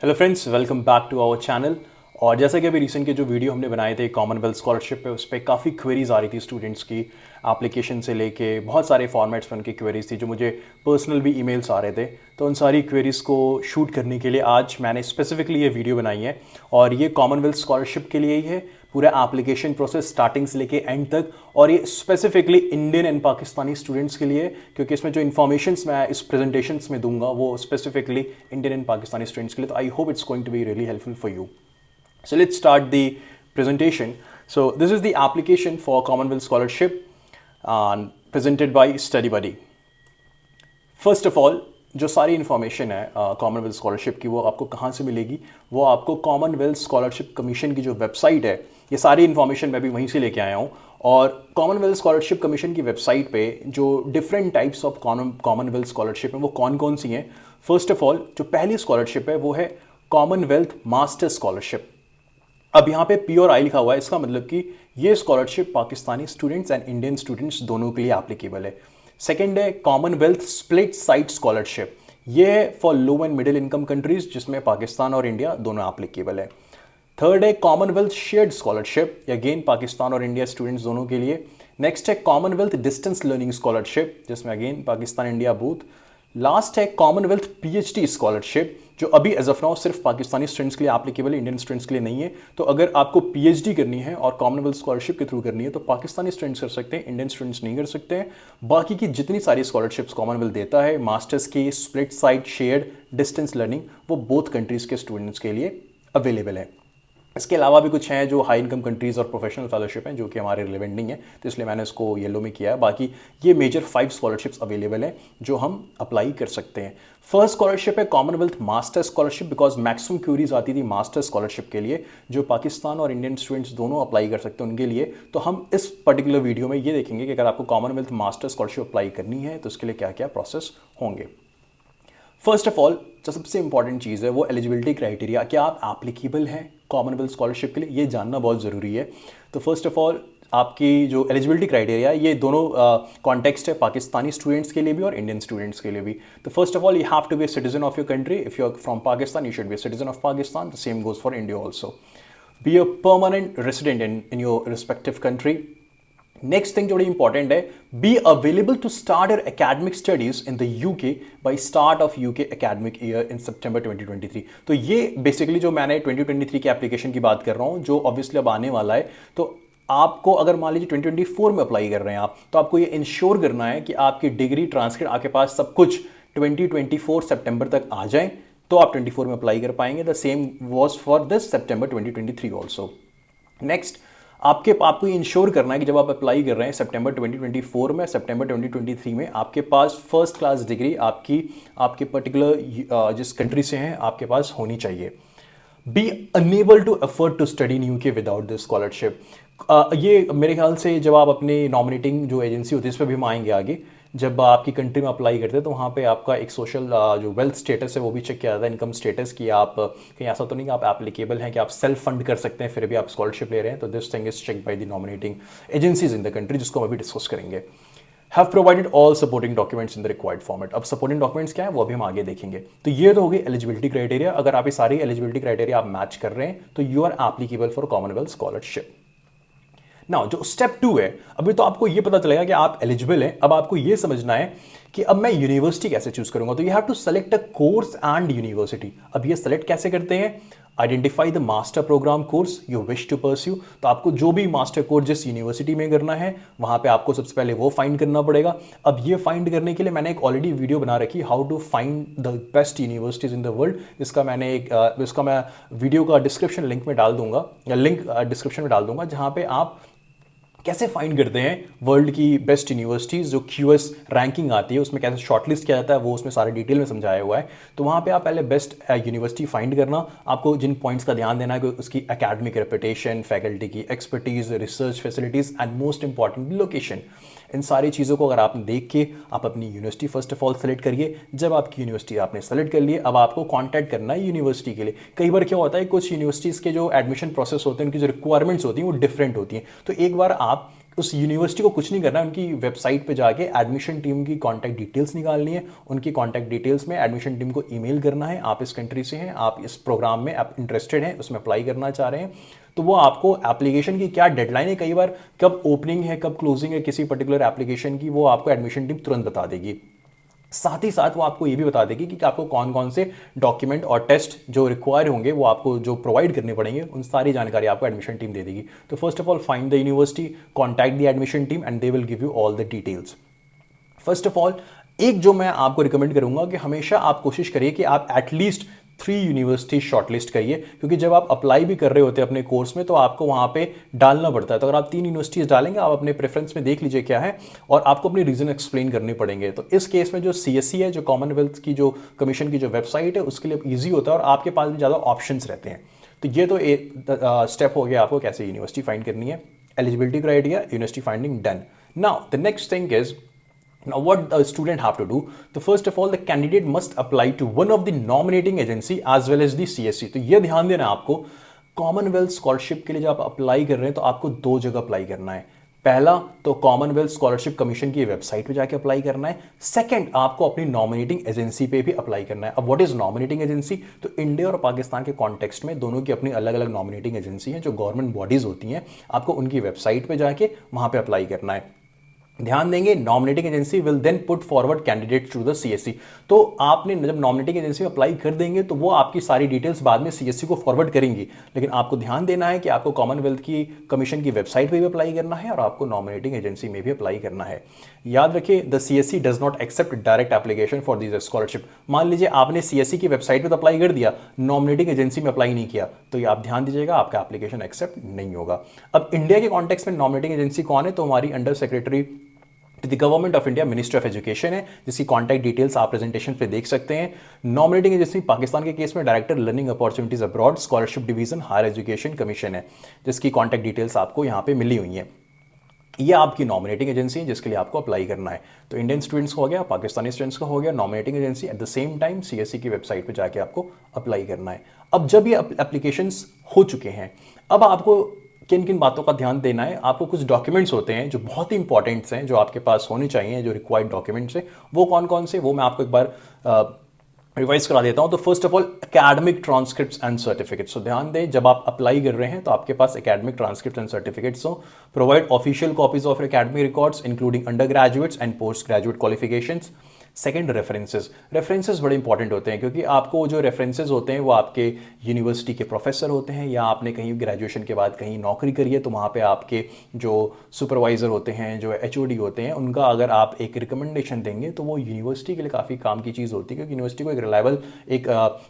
Hello friends, welcome back to our channel. और जैसा कि अभी रिसेंट के जो वीडियो हमने बनाए थे कॉमनवेल्थ स्कॉलरशिप पे, उस पर काफ़ी क्वेरीज आ रही थी स्टूडेंट्स की। एप्लीकेशन से लेके बहुत सारे फॉर्मेट्स में उनकी क्वेरीज थी जो मुझे पर्सनल भी ईमेल्स आ रहे थे। तो उन सारी क्वेरीज को शूट करने के लिए आज मैंने स्पेसिफिकली ये वीडियो बनाई है। और ये कॉमनवेल्थ स्कॉलरशिप के लिए ही है, पूरा एप्लीकेशन प्रोसेस स्टार्टिंग से लेके एंड तक। और ये specifically Indian and Pakistani students के लिए, क्योंकि इसमें जो इन्फॉर्मेशन मैं इस प्रेजेंटेशन में दूंगा वो specifically Indian and Pakistani students के लिए। तो I hope it's going to be really helpful for you. So let's start the presentation. So this is the application for Commonwealth Scholarship presented by StudyBuddy. First of all, जो सारी information है Commonwealth scholarship की, वो आपको कहाँ से मिलेगी? वो आपको कॉमनवेल्थ स्कॉलरशिप कमीशन की जो वेबसाइट है, ये सारी इन्फॉर्मेशन मैं भी वहीं से लेके आया हूँ। और कॉमनवेल्थ स्कॉलरशिप कमीशन की वेबसाइट पे जो different types of Commonwealth scholarship हैं वो कौन कौन सी हैं। फर्स्ट ऑफ ऑल, जो पहली स्कॉलरशिप है वो है कॉमनवेल्थ मास्टर स्कॉलरशिप। अब यहाँ पे पी और आई लिखा हुआ है, इसका मतलब कि ये scholarship Pakistani students and Indian students दोनों के लिए एप्लीकेबल है। सेकेंड है कॉमनवेल्थ स्प्लिट साइट स्कॉलरशिप। ये है for low and middle income countries, जिसमें पाकिस्तान और इंडिया दोनों एप्लीकेबल है। थर्ड है Commonwealth shared scholarship, again Pakistan और इंडिया स्टूडेंट्स दोनों के लिए। नेक्स्ट है कॉमनवेल्थ डिस्टेंस लर्निंग स्कॉलरशिप, जिसमें again Pakistan India both. Last है कॉमनवेल्थ पीएचडी स्कॉलरशिप, जो अभी एज ऑफ नाउ सिर्फ पाकिस्तानी स्टूडेंट्स के लिए एप्लीकेबल है, इंडियन स्टूडेंट्स के लिए नहीं है। तो अगर आपको पीएचडी करनी है और कॉमनवेल्थ स्कॉलरशिप के थ्रू करनी है तो पाकिस्तानी स्टूडेंट्स कर सकते हैं, इंडियन स्टूडेंट्स नहीं कर सकते हैं। बाकी की जितनी सारी स्कॉलरशिप्स कॉमनवेल्थ देता है, मास्टर्स की, split site, shared, distance learning, वो बोथ कंट्रीज के स्टूडेंट्स के लिए अवेलेबल है। इसके अलावा भी कुछ हैं जो हाई इनकम कंट्रीज़ और प्रोफेशनल फेलोशिप हैं, जो कि हमारे रिलेवेंट नहीं है, तो इसलिए मैंने इसको येलो में किया है। बाकी ये मेजर 5 स्कॉलरशिप्स अवेलेबल हैं जो हम अप्लाई कर सकते हैं। फर्स्ट स्कॉलरशिप है Commonwealth master scholarship, because maximum queries आती थी मास्टर स्कॉलरशिप के लिए, जो पाकिस्तान और इंडियन स्टूडेंट्स दोनों अप्लाई कर सकते हैं उनके लिए। तो हम इस पर्टिकुलर वीडियो में ये देखेंगे कि अगर आपको कॉमनवेल्थ मास्टर स्कॉलरशिप अप्लाई करनी है तो उसके लिए क्या क्या प्रोसेस होंगे। फर्स्ट ऑफ ऑल, जो सबसे इंपॉर्टेंट चीज़ है वो एलिजिबिलिटी क्राइटेरिया, क्या आप एप्लीकेबल हैं कॉमनवेल्थ स्कॉलरशिप के लिए, ये जानना बहुत ज़रूरी है। तो फर्स्ट ऑफ ऑल, आपकी जो एलिजिबिलिटी क्राइटेरिया है ये दोनों कॉन्टेक्स्ट है, पाकिस्तानी स्टूडेंट्स के लिए भी और इंडियन स्टूडेंट्स के लिए भी। तो first of all, you have to be a citizen of your country. If you are from Pakistan, you should be a citizen of Pakistan. The same goes for India also. Be a permanent resident in your respective country. Next thing जो बड़ी important है, be available to start your academic studies in the UK by start of UK academic year in सितंबर 2023। तो ये basically जो मैंने 2023 की application की बात कर रहा हूं, जो ऑब्वियसली अब आने वाला है। तो आपको अगर मान लीजिए 2024 में अप्लाई कर रहे हैं आप, तो आपको ये इंश्योर करना है कि आपकी डिग्री, ट्रांसक्रिप्ट, आपके पास सब कुछ 2024 सितंबर तक आ जाए, तो आप 24 में अप्लाई कर पाएंगे। The same was for this September 2023 also. Next, आपको इंश्योर करना है कि जब आप अप्लाई कर रहे हैं सितंबर 2024 में, सितंबर 2023 में, आपके पास फर्स्ट क्लास डिग्री आपके पर्टिकुलर जिस कंट्री से हैं आपके पास होनी चाहिए। Be unable to afford to study in UK without this scholarship. ये मेरे ख्याल से जब आप अपने नॉमिनेटिंग जो एजेंसी होती है इस पर भी हम आएंगे आगे, जब आपकी कंट्री में अप्लाई करते हैं तो वहाँ पे आपका एक सोशल जो वेल्थ स्टेटस है वो भी चेक किया जाता है, इनकम स्टेटस की। आप कहीं ऐसा तो नहीं कि आप एप्लीकेबल हैं कि आप सेल्फ फंड कर सकते हैं फिर भी आप स्कॉलरशिप ले रहे हैं। तो this thing is check by the nominating agencies in the country, जिसको हम अभी डिस्कस करेंगे। Have provided all supporting documents in the required format. अब सपोर्टिंग डॉक्यूमेंट्स क्या है वो अभी हम आगे देखेंगे। तो ये तो होगी एलिजिबिलिटी क्राइटेरिया। अगर आप ये सारी एलिजिबिलिटी क्राइटेरिया आप मैच कर रहे हैं तो you are applicable for Commonwealth scholarship. Now जो स्टेप 2 है, अभी तो आपको ये पता चलेगा कि आप एलिजिबल हैं। अब आपको ये समझना है कि अब मैं यूनिवर्सिटी कैसे चूज करूंगा। तो you have to select a course and university. अब ये सेलेक्ट कैसे करते हैं? Identify the master program course you wish to pursue. तो आपको जो भी मास्टर कोर्स जिस यूनिवर्सिटी में करना है वहां पे आपको सबसे पहले वो फाइंड करना पड़ेगा। अब ये फाइंड करने के लिए मैंने एक ऑलरेडी वीडियो बना रखी, how to find the best universities in the world. इसका मैं वीडियो का डिस्क्रिप्शन लिंक में डाल दूंगा, या लिंक डिस्क्रिप्शन में डाल दूंगा, जहां पे आप कैसे फाइंड करते हैं वर्ल्ड की बेस्ट यूनिवर्सिटीज़। जो क्यूएस रैंकिंग आती है उसमें कैसे शॉर्टलिस्ट किया जाता है वो उसमें सारे डिटेल में समझाया हुआ है। तो वहाँ पे आप पहले बेस्ट यूनिवर्सिटी फाइंड करना। आपको जिन पॉइंट्स का ध्यान देना है कि उसकी एकेडमिक रेपुटेशन, फैकल्टी की expertise, research facilities and most important location. इन सारी चीज़ों को अगर आपने देख के आप अपनी university first of all select करिए। जब आपकी यूनिवर्सिटी आपने सेलेक्ट कर लिए, अब आपको कॉन्टैक्ट करना है यूनिवर्सिटी के लिए। कई बार क्या होता है, कुछ यूनिवर्सिटीज़ के जो एडमिशन प्रोसेस होते हैं, उनकी जो रिक्वायरमेंट्स होती हैं वो डिफरेंट होती हैं। तो एक बार आप उस यूनिवर्सिटी को कुछ नहीं करना है, उनकी वेबसाइट पे जाके एडमिशन टीम की कॉन्टैक्ट डिटेल्स निकालनी है। उनकी कॉन्टैक्ट डिटेल्स में एडमिशन टीम को ईमेल करना है, आप इस कंट्री से हैं, आप इस प्रोग्राम में आप इंटरेस्टेड हैं, उसमें अप्लाई करना चाह रहे हैं। तो वो आपको एप्लीकेशन की क्या डेडलाइन है, कई बार कब ओपनिंग है, कब क्लोजिंग है किसी पर्टिकुलर एप्लीकेशन की, वो आपको एडमिशन टीम तुरंत बता देगी। साथ ही साथ वो आपको ये भी बता देगी कि आपको कौन कौन से डॉक्यूमेंट और टेस्ट जो रिक्वायर होंगे वो आपको जो प्रोवाइड करने पड़ेंगे, उन सारी जानकारी आपको एडमिशन टीम दे देगी। तो first of all find the university, contact the admission team and they will give you all the details. First of all एक जो मैं आपको रिकमेंड करूंगा कि हमेशा आप कोशिश करिए कि आप एटलीस्ट 3 यूनिवर्सिटी शॉर्टलिस्ट करिए, क्योंकि जब आप अप्लाई भी कर रहे होते हैं अपने कोर्स में तो आपको वहां पे डालना पड़ता है। तो अगर आप 3 यूनिवर्सिटीज डालेंगे, आप अपने प्रेफरेंस में देख लीजिए क्या है और आपको अपनी रीजन एक्सप्लेन करने पड़ेंगे। तो इस केस में जो CSE है, जो कॉमनवेल्थ की जो कमीशन की जो वेबसाइट है, उसके लिए ईजी होता है और आपके पास भी ज़्यादा ऑप्शंस रहते हैं। तो ये तो एक स्टेप हो गया आपको कैसे यूनिवर्सिटी फाइंड करनी है। Eligibility criteria, university finding done. Now the next thing is, now what the student have to do, तो first of all the candidate must apply to one of the nominating agency as well as the CSE। तो ये ध्यान देना आपको, Commonwealth scholarship के लिए जब आप अप्लाई कर रहे हैं तो आपको 2 जगह अप्लाई करना है। पहला तो कॉमनवेल्थ स्कॉलरशिप कमीशन की वेबसाइट पे जाके अप्लाई करना है। सेकंड, आपको अपनी नॉमिनेटिंग एजेंसी पे भी अप्लाई करना है। अब व्हाट इज नॉमिनेटिंग एजेंसी, तो इंडिया और पाकिस्तान के कॉन्टेक्स्ट में दोनों की अपनी अलग अलग नॉमिनेटिंग एजेंसी हैं जो गवर्नमेंट बॉडीज होती हैं। आपको उनकी वेबसाइट पे जाके वहां पे अप्लाई करना है। ध्यान देंगे, nominating agency will then put forward candidate to the CSE। तो आपने जब नॉमिनेटिंग एजेंसी में अप्लाई कर देंगे तो वो आपकी सारी डिटेल्स बाद में CSE को फॉरवर्ड करेंगी, लेकिन आपको ध्यान देना है कि आपको कॉमनवेल्थ की कमीशन की वेबसाइट पे भी अप्लाई करना है और आपको नॉमिनेटिंग एजेंसी में भी अप्लाई करना है। याद रखिए, the CSE does not accept direct application for this scholarship. मान लीजिए आपने CSE की वेबसाइट पर तो अप्लाई कर दिया, नॉमिनेटिंग एजेंसी में अप्लाई नहीं किया, तो ये आप ध्यान दीजिएगा, आपका एप्लीकेशन एक्सेप्ट नहीं होगा। अब इंडिया के कॉन्टेक्स्ट में नॉमिनेटिंग एजेंसी कौन है, तो हमारी under secretary the government of India, ministry of education है, जिसकी कॉन्टैक्ट डिटेल्स आप प्रेजेंटेशन पे देख सकते हैं। नॉमिनेटिंग एजेंसी पाकिस्तान के केस में director learning opportunities abroad scholarship division higher education commission है, जिसकी कॉन्टैक्ट डिटेल्स आपको यहाँ पे मिली हुई हैं। ये आपकी नॉमिनेटिंग एजेंसी है जिसके लिए आपको अप्लाई करना है। तो इंडियन स्टूडेंट्स को हो गया, पाकिस्तानी स्टूडेंट्स को हो गया, nominating agency at the same time CSE की वेबसाइट पे जाके आपको अप्लाई करना है। अब जब ये एप्लीकेशंस हो चुके हैं, अब आपको किन किन बातों का ध्यान देना है। आपको कुछ डॉक्यूमेंट्स होते हैं जो बहुत ही इंपॉर्टेंट्स हैं, जो आपके पास होने चाहिए, जो रिक्वायर्ड डॉक्यूमेंट्स हैं, वो कौन कौन से, वो मैं आपको एक बार रिवाइज करा देता हूं। तो first of all academic transcripts and certificates. तो ध्यान दें, जब आप अप्लाई कर रहे हैं तो आपके पास एकेडमिक ट्रांसक्रिप्ट्स एंड सर्टिफिकेट्स हो। Provide official copies of academic records including under graduates and post graduate qualifications. Second, references. References बड़े इंपॉर्टेंट होते हैं, क्योंकि आपको जो रेफरेंसेस होते हैं वो आपके यूनिवर्सिटी के प्रोफेसर होते हैं, या आपने कहीं ग्रेजुएशन के बाद कहीं नौकरी करी है तो वहाँ पे आपके जो सुपरवाइज़र होते हैं, जो HOD होते हैं, उनका अगर आप एक रिकमेंडेशन देंगे तो वो यूनिवर्सिटी के लिए काफ़ी काम की चीज़ होती है, क्योंकि यूनिवर्सिटी को एक रिलायबल, एक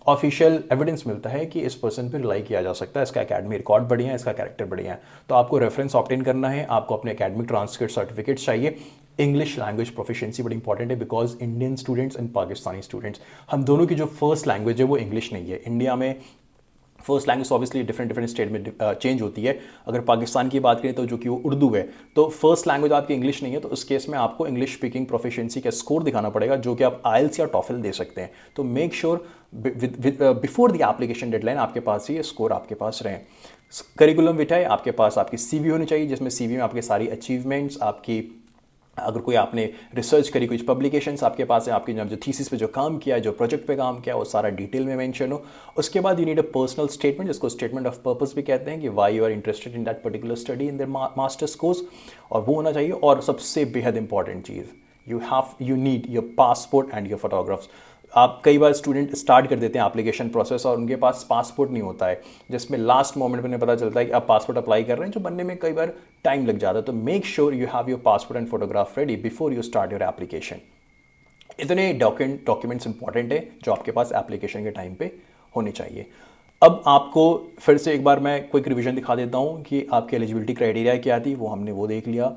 ऑफिशियल एविडेंस मिलता है कि इस पर्सन पर रिलाई किया जा सकता है, इसका एकेडमिक रिकॉर्ड बढ़िया है, इसका कैरेक्टर बढ़िया है। तो आपको रेफरेंस ऑब्टेन करना है, आपको अपने एकेडमिक ट्रांसक्रिप्ट सर्टिफिकेट चाहिए। इंग्लिश लैंग्वेज प्रोफिशिएंसी बड़ी इंपॉर्टेंट है, because Indian students and Pakistani students, हम दोनों की जो फर्स्ट लैंग्वेज है वो इंग्लिश नहीं है। इंडिया में first language obviously different state में चेंज होती है। अगर पाकिस्तान की बात करें तो जो कि वो उर्दू है, तो फर्स्ट लैंग्वेज आपकी इंग्लिश नहीं है, तो उस केस में आपको इंग्लिश स्पीकिंग प्रोफिशिएंसी का स्कोर दिखाना पड़ेगा, जो कि आप IELTS या TOEFL दे सकते हैं। तो make sure before the application deadline आपके पास ही ये स्कोर आपके पास रहे। करिकुलम विटाए, आपके पास आपकी CV होनी चाहिए, जिसमें CV में आपके सारी अचीवमेंट्स, आपकी अगर कोई आपने रिसर्च करी, कुछ पब्लिकेशंस आपके पास है, आपकी जो थीसिस पे जो काम किया है, जो प्रोजेक्ट पे काम किया है, वो सारा डिटेल में मेंशन हो। उसके बाद you need a personal statement, जिसको स्टेटमेंट ऑफ पर्पस भी कहते हैं, कि why you are interested in that particular study in their masters course, और वो होना चाहिए। और सबसे बेहद इंपॉर्टेंट चीज़, you need your passport and your photographs. आप कई बार स्टूडेंट स्टार्ट कर देते हैं एप्लीकेशन प्रोसेस और उनके पास पासपोर्ट नहीं होता है, जिसमें लास्ट मोमेंट में पता चलता है कि आप पासपोर्ट अप्लाई कर रहे हैं, जो बनने में कई बार टाइम लग जाता है। तो make sure you have your passport and photograph ready before you start your application. इतने डॉक्यूमेंट्स इंपॉर्टेंट है जो आपके पास एप्लीकेशन के टाइम पे होने चाहिए। अब आपको फिर से एक बार मैं क्विक रिवीजन दिखा देता हूँ कि आपकी एलिजिबिलिटी क्राइटेरिया क्या थी, वो हमने वो देख लिया।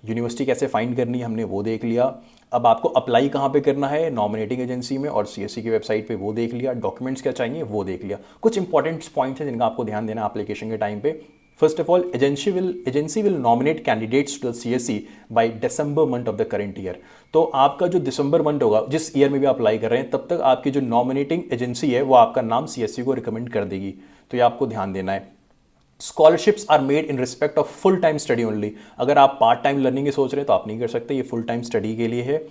यूनिवर्सिटी कैसे फाइंड करनी है, हमने वो देख लिया। अब आपको अप्लाई कहाँ पे करना है, नॉमिनेटिंग एजेंसी में और CSE की वेबसाइट पे, वो देख लिया। डॉक्यूमेंट्स क्या चाहिए वो देख लिया। कुछ इंपॉर्टेंट पॉइंट्स हैं जिनका आपको ध्यान देना एप्लीकेशन के टाइम पे। First of all, agency will nominate candidates to the CSE by December month of the current year. तो आपका जो दिसंबर मंथ होगा, जिस ईयर में भी अप्लाई कर रहे हैं, तब तक आपकी जो नॉमिनेटिंग एजेंसी है वो आपका नाम CSE को रिकमेंड कर देगी। तो ये आपको ध्यान देना है। Scholarships are made in respect of full time study only. अगर आप पार्ट टाइम लर्निंग की सोच रहे हैं तो आप नहीं कर सकते, ये फुल टाइम स्टडी के लिए है।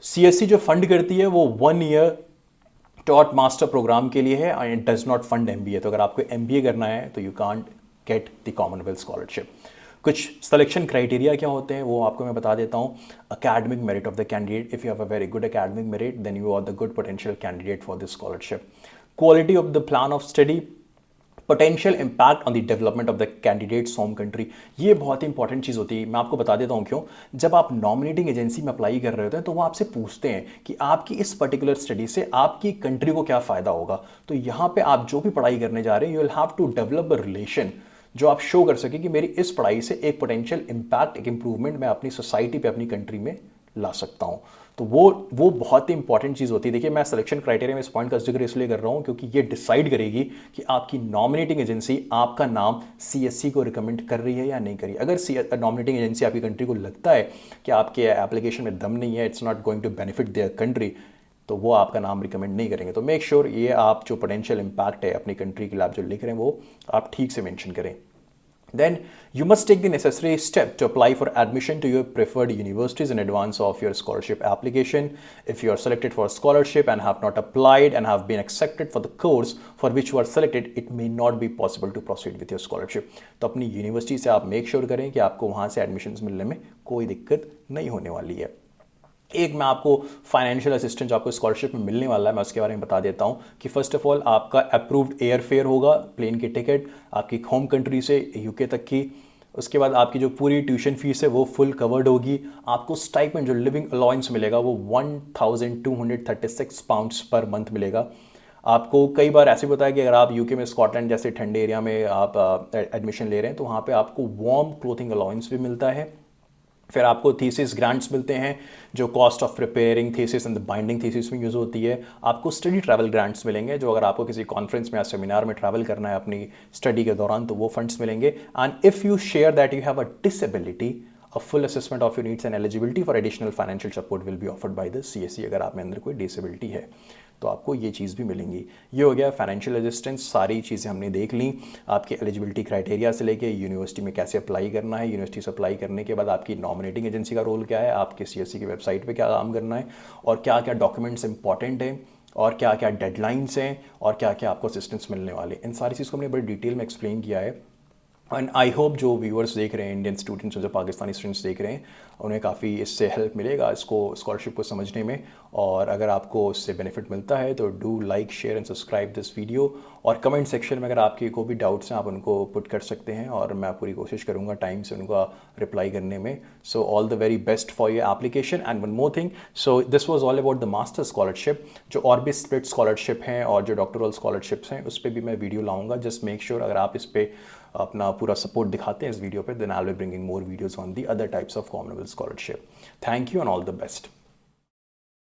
सीएससी जो फंड करती है वो 1 ईयर टॉट मास्टर प्रोग्राम के लिए है and it does not fund MBA. तो अगर आपको एमबीए करना है तो you can't get the Commonwealth scholarship. कुछ सिलेक्शन क्राइटेरिया क्या होते हैं वो आपको मैं बता देता हूँ। Academic merit of the candidate, if you have a very good academic merit then you are the good potential candidate for this scholarship. Quality of the plan of study, potential impact on the development of the candidates home country. ये बहुत ही important चीज़ होती है, मैं आपको बता देता हूँ क्यों। जब आप नॉमिनेटिंग एजेंसी में अप्लाई कर रहे होते हैं तो वो आपसे पूछते हैं कि आपकी इस पर्टिकुलर स्टडी से आपकी कंट्री को क्या फ़ायदा होगा। तो यहाँ पे आप जो भी पढ़ाई करने जा रहे हैं you will have to develop a relation जो आप शो कर सके कि मेरी इस पढ़ाई से एक पोटेंशियल इम्पैक्ट, एक इंप्रूवमेंट मैं अपनी सोसाइटी पे, अपनी कंट्री में ला सकता हूँ। तो वो बहुत ही इंपॉर्टेंट चीज़ होती है। देखिए मैं सिलेक्शन क्राइटेरिया में इस पॉइंट का जिक्र इसलिए कर रहा हूँ क्योंकि ये डिसाइड करेगी कि आपकी नॉमिनेटिंग एजेंसी आपका नाम सीएससी को रिकमेंड कर रही है या नहीं कर रही है। अगर नॉमिनेटिंग एजेंसी आपकी कंट्री को लगता है कि आपके एप्लीकेशन में दम नहीं है, it's not going to benefit their country, तो वो आपका नाम रिकमेंड नहीं करेंगे। तो मेक श्योर ये आप जो पोटेंशियल इम्पैक्ट है अपनी कंट्री के लिए आप जो लिख रहे हैं वो आप ठीक से मेंशन करें। Then you must take the necessary step to apply for admission to your preferred universities in advance of your scholarship application. If you are selected for a scholarship and have not applied and have been accepted for the course for which you are selected, it may not be possible to proceed with your scholarship. तो अपनी university से आप make sure करें कि आपको वहाँ से admissions मिलने में कोई दिक्कत नहीं होने वाली है। एक मैं आपको फाइनेंशियल असिस्टेंस जो आपको स्कॉलरशिप में मिलने वाला है मैं उसके बारे में बता देता हूँ कि फर्स्ट ऑफ ऑल आपका अप्रूव्ड एयर फेयर होगा, प्लेन की टिकट आपकी होम कंट्री से यूके तक की। उसके बाद आपकी जो पूरी ट्यूशन फीस है वो फुल कवर्ड होगी। आपको स्टाइपेंड जो लिविंग अलाउंस मिलेगा वो 1236 पाउंड्स पर मंथ मिलेगा। आपको कई बार ऐसे बताया कि अगर आप यूके में स्कॉटलैंड जैसे ठंडे एरिया में आप एडमिशन ले रहे हैं तो वहाँ पे आपको वार्म क्लोथिंग अलाउंस भी मिलता है। फिर आपको थीसिस ग्रांट्स मिलते हैं जो cost of preparing thesis and the binding thesis में यूज़ होती है। आपको स्टडी ट्रैवल ग्रांट्स मिलेंगे जो अगर आपको किसी कॉन्फ्रेंस में या सेमिनार में ट्रैवल करना है अपनी स्टडी के दौरान तो वो फंड्स मिलेंगे। And if you share that you have a disability, a full assessment of your needs and eligibility for additional financial support will be offered by the CSE। अगर आप में अंदर कोई डिसेबिलिटी है तो आपको ये चीज़ भी मिलेंगी। ये हो गया फाइनेंशियल असिस्टेंस, सारी चीज़ें हमने देख ली। आपके एलिजिबिलिटी क्राइटेरिया से लेके यूनिवर्सिटी में कैसे अप्लाई करना है, यूनिवर्सिटी से अप्लाई करने के बाद आपकी नॉमिनेटिंग एजेंसी का रोल क्या है, आपके CSE की वेबसाइट पे क्या काम करना है और क्या क्या डॉक्यूमेंट्स इंपॉर्टेंट हैं और क्या क्या डेडलाइंस हैं और क्या क्या आपको असिस्टेंस मिलने वाले, इन सारी चीज़ को हमने बड़ी डिटेल में एक्सप्लेन किया है। एंड आई होप जो व्यूअर्स देख रहे हैं, इंडियन स्टूडेंट्स जो पाकिस्तानी स्टूडेंट्स देख रहे हैं, उन्हें काफ़ी इससे हेल्प मिलेगा इसको स्कॉलरशिप को समझने में। और अगर आपको इससे बेनिफिट मिलता है तो do like share and subscribe this video. और कमेंट सेक्शन में अगर आपके कोई भी डाउट्स हैं आप उनको पुट कर सकते हैं और मैं पूरी कोशिश करूँगा टाइम से उनका रिप्लाई करने में। So all the very best for your application. And one more thing, so this was all about the master scholarship. जो और भी स्प्लिट स्कॉलरशिप हैं और जो डॉक्टरल स्कॉलरशिप्स हैं उस पर भी मैं वीडियो लाऊंगा। जस्ट मेक श्योर अगर आप इस पर अपना पूरा सपोर्ट दिखाते हैं इस वीडियो पे, then I will be bringing more videos on the other types of Commonwealth scholarship. Thank you and all the best.